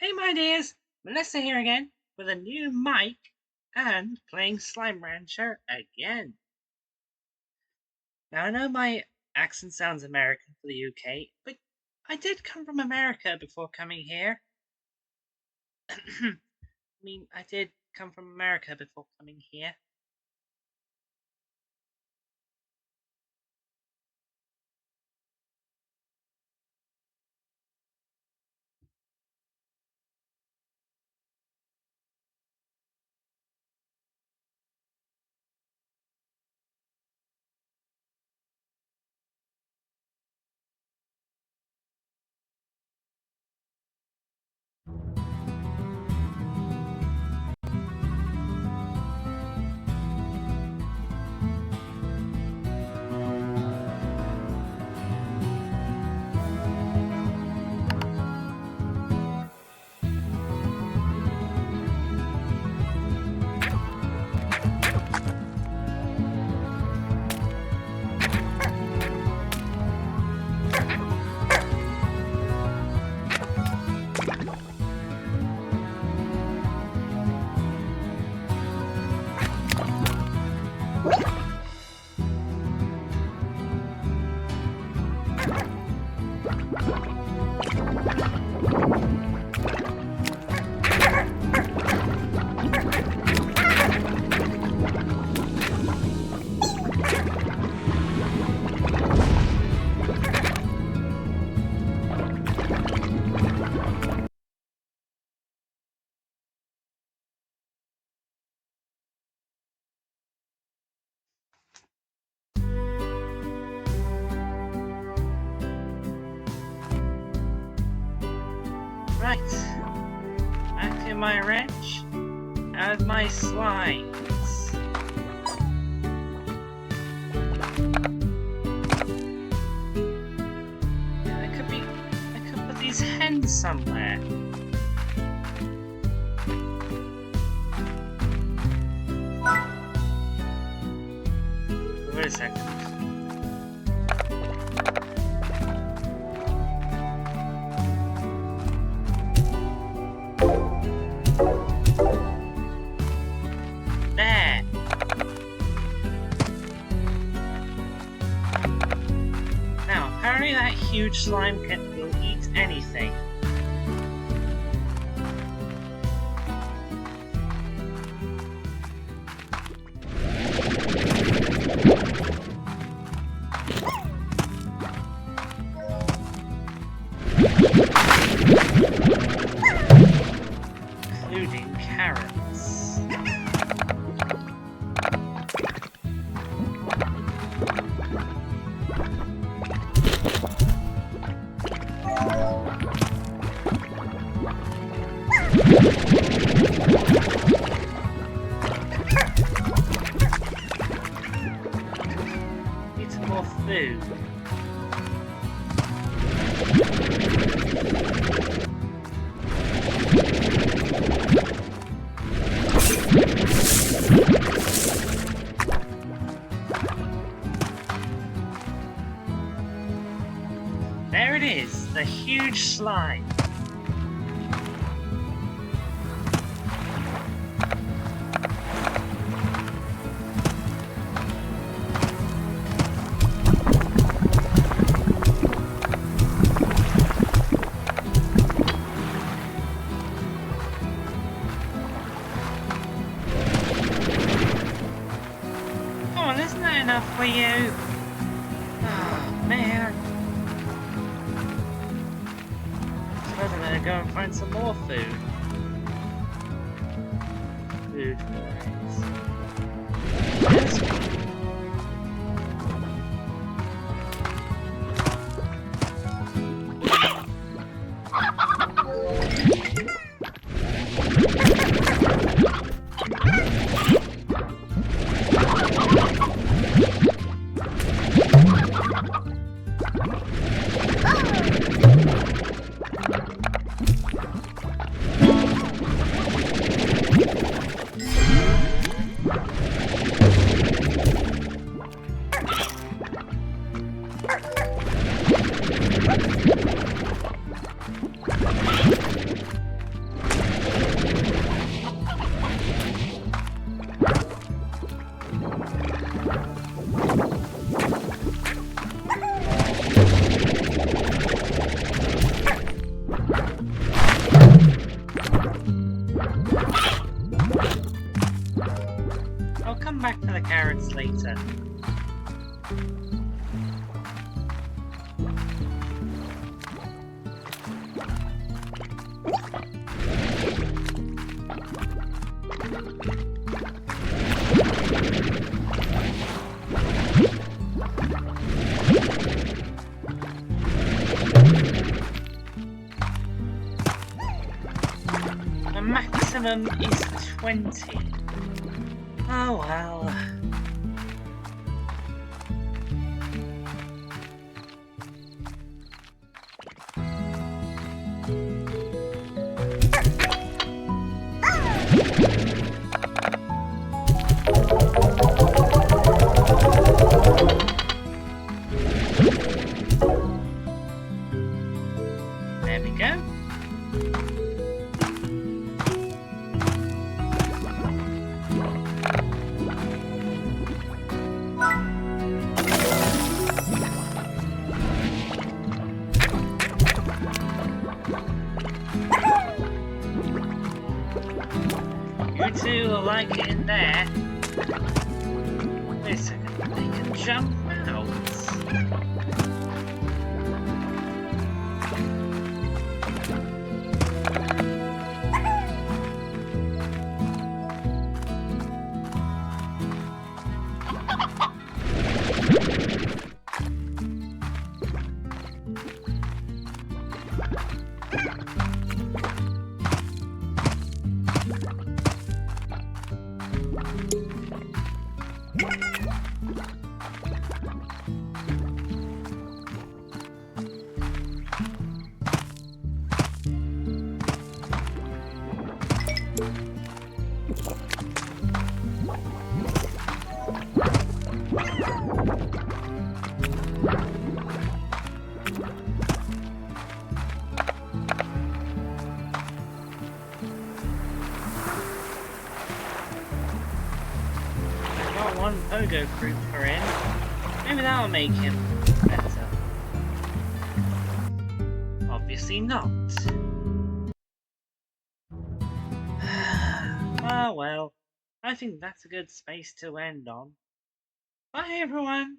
Hey my dears, Melissa here again with a new mic and playing Slime Rancher again. Now I know my accent sounds American for the UK, but I did come from America before coming here. I did come from America before coming here. Right, back in my wrench, out of my slimes. I could put these hens somewhere. Wait a second. There. Now, apparently that huge slime will eat anything. Including carrots. Need some more food. There it is, the huge slime. Come on, isn't that enough for you? Oh, man. I suppose I'm gonna go and find some more food. Food wise. Yes. I'll come back for the carrots later. The maximum is 20. Oh well. There we go. You two will like it in there. Wait a second, they can jump out. One Pogo fruit for him. Maybe that'll make him better. Obviously not. Ah well, I think that's a good space to end on. Bye everyone!